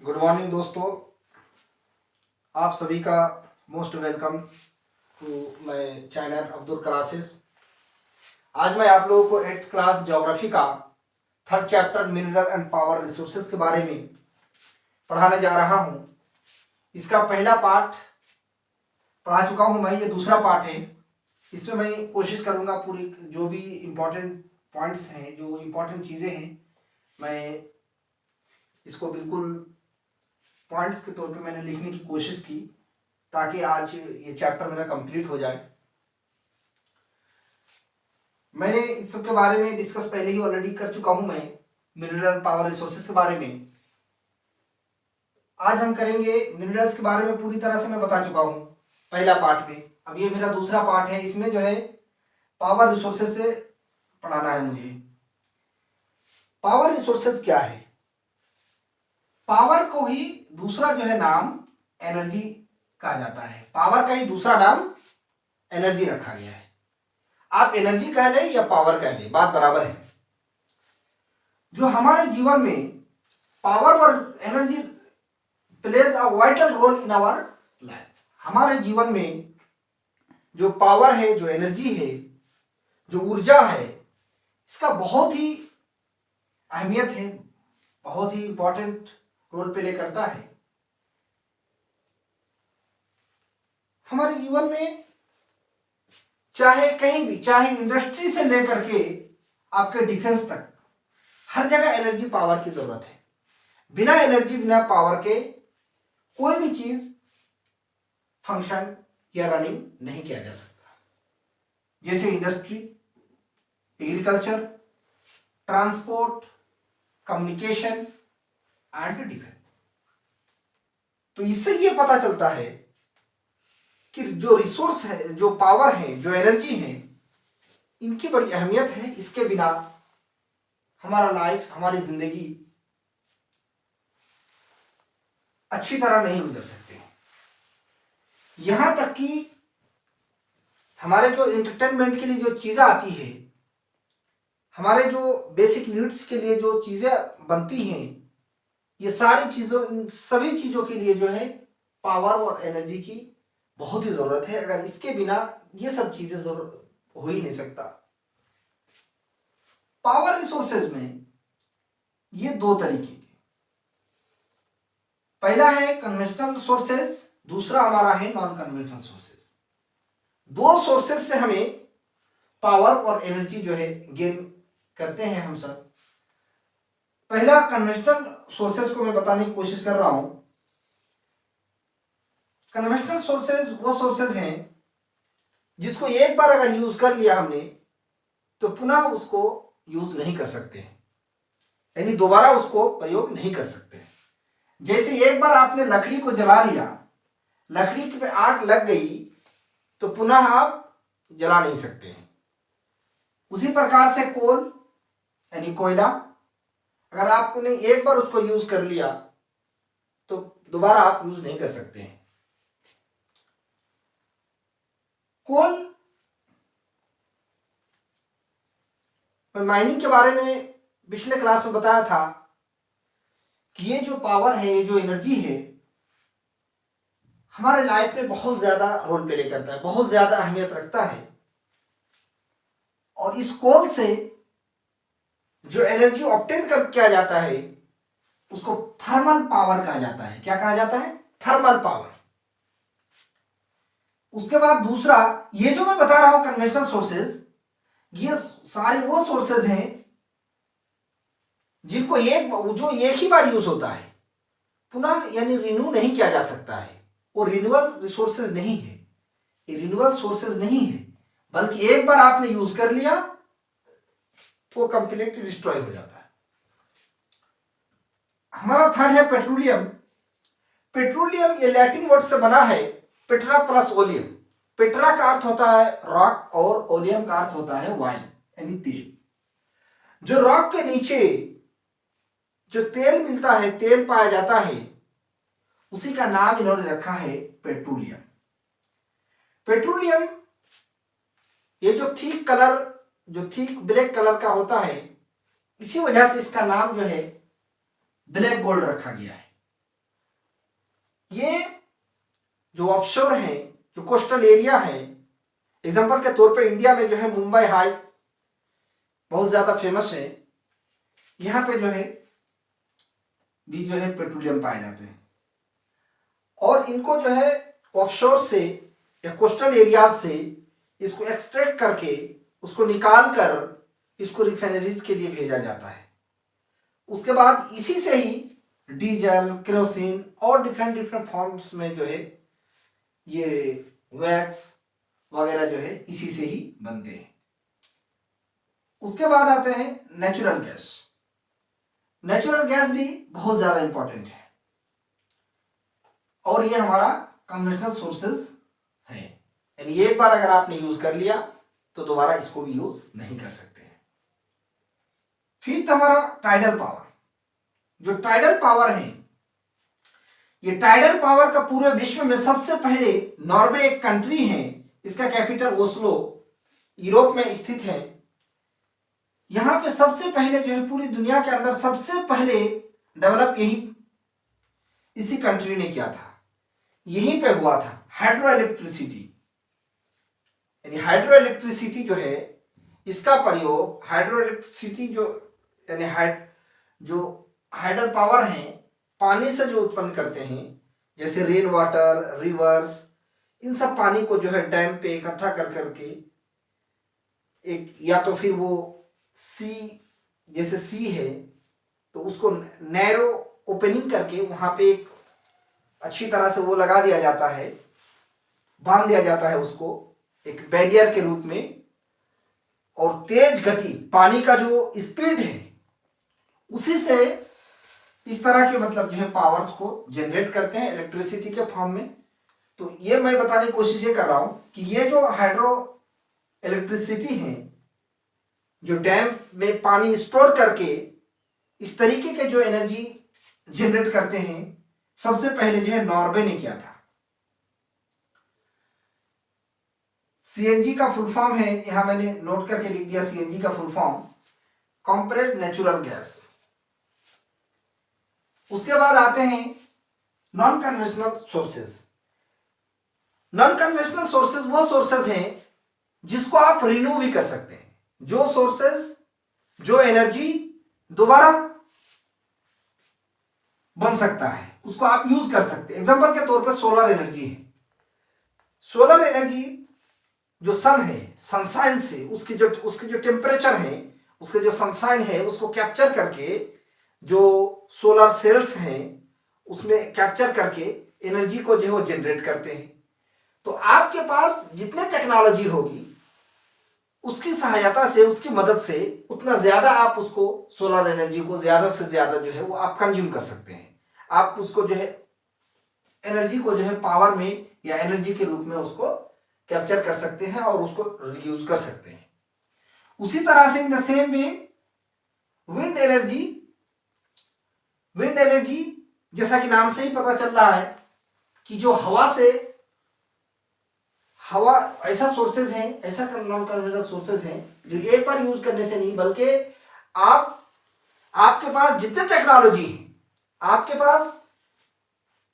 Good morning दोस्तों, आप सभी का most welcome to my channel Abdul classes. आज मैं आप लोगों को 8th क्लास ज्योग्राफी का 3rd chapter mineral and power resources के बारे में पढ़ाने जा रहा हूं। इसका पहला पार्ट पढ़ा चुका हूं मैं, ये दूसरा पार्ट है। इसमें मैं कोशिश करूंगा पूरी जो भी इम्पोर्टेंट पॉइंट्स हैं, जो इम्पोर्टेंट चीज़ें हैं, मैं इसको बिल्कुल पॉइंट्स के तौर पे मैंने लिखने की कोशिश की ताकि आज ये चैप्टर मेरा कंप्लीट हो जाए। मैंने इस सब के बारे में डिस्कस पहले ही ऑलरेडी कर चुका हूं मैं, मिनरल पावर रिसोर्सेज के बारे में। आज हम करेंगे मिनरल्स के बारे में, पूरी तरह से मैं बता चुका हूं पहला पार्ट में। अब ये मेरा दूसरा पार्ट है, इसमें जो है पावर रिसोर्सेज से पढ़ाना है मुझे। पावर रिसोर्सेज क्या है? पावर को ही दूसरा जो है नाम एनर्जी कहा जाता है। पावर का ही दूसरा नाम एनर्जी रखा गया है। आप एनर्जी कह लें या पावर कह लें, बात बराबर है। जो हमारे जीवन में पावर और energy plays a vital role in our life. हमारे जीवन में जो पावर है, जो एनर्जी है, जो ऊर्जा है, इसका बहुत ही अहमियत है, बहुत ही इंपॉर्टेंट रोल प्ले करता है हमारे जीवन में। चाहे कहीं भी, चाहे इंडस्ट्री से लेकर के आपके डिफेंस तक, हर जगह एनर्जी पावर की जरूरत है। बिना एनर्जी, बिना पावर के कोई भी चीज फंक्शन या रनिंग नहीं किया जा सकता। जैसे industry, agriculture, transport, communication and defence. तो इससे ये पता चलता है कि जो रिसोर्स है, जो पावर है, जो एनर्जी है, इनकी बड़ी अहमियत है। इसके बिना हमारा लाइफ, हमारी जिंदगी अच्छी तरह नहीं गुजर सकते। यहां तक कि हमारे जो एंटरटेनमेंट के लिए जो चीजें आती है, हमारे जो बेसिक नीड्स के लिए जो चीजें बनती हैं, ये सारी चीजों, इन सभी चीजों के लिए जो है पावर और एनर्जी की बहुत ही जरूरत है। अगर इसके बिना ये सब चीजें हो ही नहीं सकता। पावर रिसोर्सेज में ये दो तरीके के, पहला है कन्वेंशनल सोर्सेज, दूसरा हमारा है नॉन कन्वेंशनल सोर्सेज। दो सोर्सेज से हमें पावर और एनर्जी जो है गेन करते हैं हम सब। पहला कन्वेंशनल सोर्सेज को मैं बताने की कोशिश कर रहा हूं। कन्वेंशनल सोर्सेज वो सोर्सेज हैं जिसको एक बार अगर यूज कर लिया हमने तो पुनः उसको यूज नहीं कर सकते हैं, यानी दोबारा उसको प्रयोग नहीं कर सकते। जैसे एक बार आपने लकड़ी को जला लिया, लकड़ी पे आग लग गई तो पुनः आप जला नहीं सकते हैं। उसी प्रकार से कोल यानी कोयला, अगर आपने एक बार उसको यूज कर लिया तो दोबारा आप यूज नहीं कर सकते हैं। कोल, मैं माइनिंग के बारे में पिछले क्लास में बताया था कि ये जो पावर है, ये जो एनर्जी है, हमारे लाइफ में बहुत ज्यादा रोल प्ले करता है, बहुत ज्यादा अहमियत रखता है। और इस कोल से जो एनर्जी ऑब्टेन कर किया जाता है उसको थर्मल पावर कहा जाता है। क्या कहा जाता है? Thermal power. उसके बाद दूसरा, ये जो मैं बता रहा हूं कन्वेंशनल सोर्सेज, ये सारे वो सोर्सेज हैं जिनको जो एक ही बार यूज होता है, पुनः यानी रिन्यू नहीं किया जा सकता है। वो रिन्यूअल रिसोर्सेज नहीं है, ये रिन्यूअल सोर्सेज नहीं है, बल्कि एक बार आपने यूज कर लिया तो वो कंप्लीटली डिस्ट्रॉय हो जाता है। हमारा थर्ड है पेट्रोलियम। पेट्रोलियम ये लैटिन वर्ड से बना है, पेट्रा प्लस ओलियम। पेट्रा का अर्थ होता है रॉक और ओलियम का अर्थ होता है वाइन यानी तेल। जो रॉक के नीचे जो तेल मिलता है, तेल पाया जाता है, उसी का नाम इन्होंने रखा है पेट्रोलियम। पेट्रोलियम ये जो थिक कलर, जो थिक ब्लैक कलर का होता है, इसी वजह से इसका नाम जो है ब्लैक गोल्ड रखा गया है। ये जो ऑफशोर है, जो कोस्टल एरिया है, एग्जांपल के तौर पे इंडिया में जो है मुंबई हाई बहुत ज्यादा फेमस है। यहाँ पे जो है भी जो है पेट्रोलियम पाए जाते हैं, और इनको जो है ऑफशोर से या कोस्टल एरियाज से इसको एक्सट्रैक्ट करके उसको निकाल कर इसको रिफाइनरीज के लिए भेजा जाता है। उसके बाद इसी से ही डीजल, केरोसिन और डिफरेंट डिफरेंट फॉर्म्स में जो है ये वैक्स वगैरह जो है इसी से ही बनते हैं। उसके बाद आते हैं नेचुरल गैस। नेचुरल गैस भी बहुत ज्यादा इंपॉर्टेंट है, और ये हमारा कन्वेंशनल सोर्सेज है, यानी एक बार अगर आपने यूज कर लिया तो दोबारा इसको भी यूज नहीं कर सकते हैं। फिर हमारा टाइडल पावर। जो टाइडल पावर है, ये टाइडल पावर का पूरे विश्व में सबसे पहले नॉर्वे एक कंट्री है, इसका कैपिटल ओस्लो यूरोप में स्थित है। यहां पे सबसे पहले जो है पूरी दुनिया के अंदर सबसे पहले डेवलप इसी कंट्री ने किया था, यहीं पे हुआ था हाइड्रो इलेक्ट्रिसिटी। यानी हाइड्रो इलेक्ट्रिसिटी जो है इसका प्रयोग, हाइड्रो इलेक्ट्रिसिटी जो यानी जो हाइडल पावर है, पानी से जो उत्पन्न करते हैं, जैसे रेन वाटर, रिवर्स, इन सब पानी को जो है डैम पे इकट्ठा कर करके एक, या तो फिर वो सी, जैसे सी है तो उसको नैरो ओपनिंग करके वहां पे एक अच्छी तरह से वो लगा दिया जाता है, बांध दिया जाता है उसको एक बैरियर के रूप में, और तेज गति पानी का जो स्पीड है उसी से इस तरह के मतलब जो है पावर्स को जनरेट करते हैं इलेक्ट्रिसिटी के फॉर्म में। तो ये मैं बताने की कोशिश ये कर रहा हूं कि ये जो हाइड्रो इलेक्ट्रिसिटी है, जो डैम में पानी स्टोर करके इस तरीके के जो एनर्जी जनरेट करते हैं, सबसे पहले जो है नॉर्वे ने किया था। सीएनजी का फुल फॉर्म है, यहां मैंने नोट करके लिख दिया, सीएनजी का full form compressed natural gas. उसके बाद आते हैं non conventional sources. Non conventional sources वो सोर्सेज हैं जिसको आप रिन्यू भी कर सकते हैं, जो सोर्सेज, जो एनर्जी दोबारा बन सकता है उसको आप यूज कर सकते हैं। एग्जांपल के तौर पर सोलर एनर्जी है। सोलर एनर्जी जो सन है, सनशाइन से उसकी जो टेम्परेचर है, उसके जो सनशाइन है उसको कैप्चर करके जो सोलर सेल्स हैं उसमें कैप्चर करके एनर्जी को जो है वो जनरेट करते हैं। तो आपके पास जितने टेक्नोलॉजी होगी उसकी सहायता से, उसकी मदद से उतना ज्यादा आप उसको सोलर एनर्जी को ज्यादा से ज्यादा जो है वो आप कंज्यूम कर सकते हैं। आप उसको जो है एनर्जी को जो है पावर में या एनर्जी के रूप में उसको कैप्चर कर सकते हैं और उसको रीयूज कर सकते हैं। उसी तरह से in the same way wind energy, wind energy जैसा कि नाम से ही पता चल रहा है कि जो हवा से, हवा ऐसा सोर्सेज है, ऐसा नॉन कन्वेंशनल सोर्सेज हैं जो एक बार यूज करने से नहीं, बल्कि आपके पास जितने टेक्नोलॉजी है, आपके पास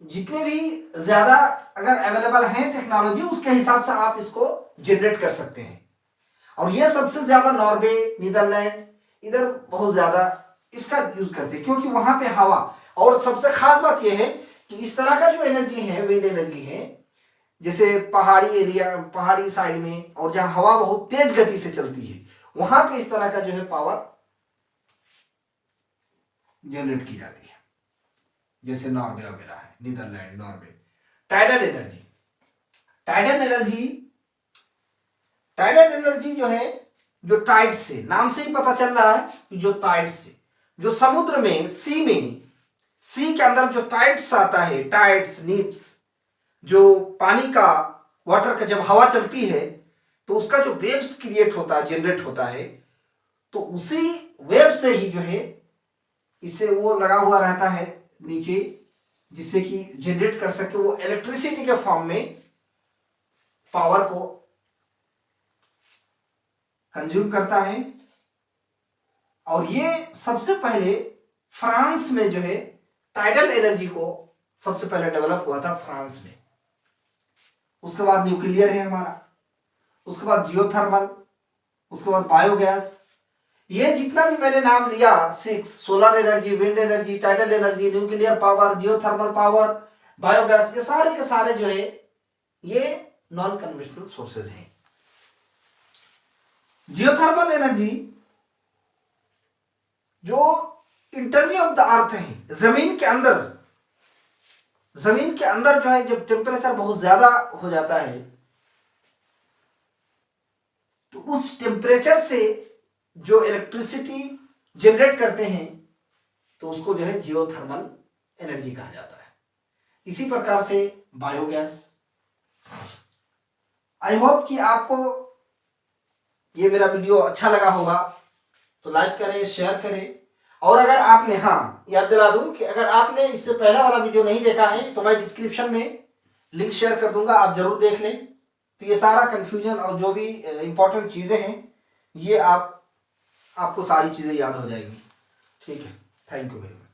जितने भी ज्यादा अगर अवेलेबल है टेक्नोलॉजी, उसके हिसाब से आप इसको जनरेट कर सकते हैं। और ये सबसे ज्यादा नॉर्वे, नीदरलैंड, इधर बहुत ज्यादा इसका यूज करते हैं क्योंकि वहां पे हवा, और सबसे खास बात यह है कि इस तरह का जो एनर्जी है, विंड एनर्जी है, जैसे पहाड़ी एरिया, पहाड़ी साइड में, और जहां हवा बहुत तेज गति से चलती है वहां पे इस तरह का जो है पावर जनरेट की जाती है, जैसे नॉर्वे वगैरह है, Netherland, Norway. Tidal energy, tidal energy, tidal energy जो है, जो टाइड से, नाम से ही पता चल रहा है कि जो टाइड से, जो समुद्र में, सी में, सी के अंदर जो टाइड्स आता है, टाइड्स, नीप्स, जो पानी का, वाटर का जब हवा चलती है तो उसका जो वेव्स क्रिएट होता है, जनरेट होता है, तो उसी वेव से ही जो है इससे वो लगा हुआ रहता है नीचे, जिससे कि जनरेट कर सके वो इलेक्ट्रिसिटी के फॉर्म में पावर को कंज्यूम करता है। और ये सबसे पहले फ्रांस में जो है टाइडल एनर्जी को सबसे पहले डेवलप हुआ था फ्रांस में। उसके बाद न्यूक्लियर है हमारा, उसके बाद जियोथर्मल, उसके बाद बायोगैस। ये जितना भी मैंने नाम लिया 6, solar energy, wind energy, tidal energy, nuclear power, geothermal power, biogas, ये सारे के सारे जो है ये नॉन कन्वेंशनल सोर्सेज हैं। जियोथर्मल एनर्जी जो इंटरव्यू ऑफ द अर्थ है, जमीन के अंदर जो है जब टेम्परेचर बहुत ज्यादा हो जाता है तो उस टेम्परेचर से जो इलेक्ट्रिसिटी जनरेट करते हैं तो उसको जो है जियोथर्मल एनर्जी कहा जाता है। इसी प्रकार से बायोगैस। आई होप कि आपको ये मेरा वीडियो अच्छा लगा होगा, तो लाइक करें, शेयर करें। और अगर आपने, हाँ याद दिला दूं कि अगर आपने इससे पहला वाला वीडियो नहीं देखा है तो मैं डिस्क्रिप्शन में लिंक शेयर कर दूंगा, आप जरूर देख लें। तो ये सारा कंफ्यूजन और जो भी इंपॉर्टेंट चीजें हैं ये आपको सारी चीजें याद हो जाएंगी। ठीक है, थैंक यू वेरी मच।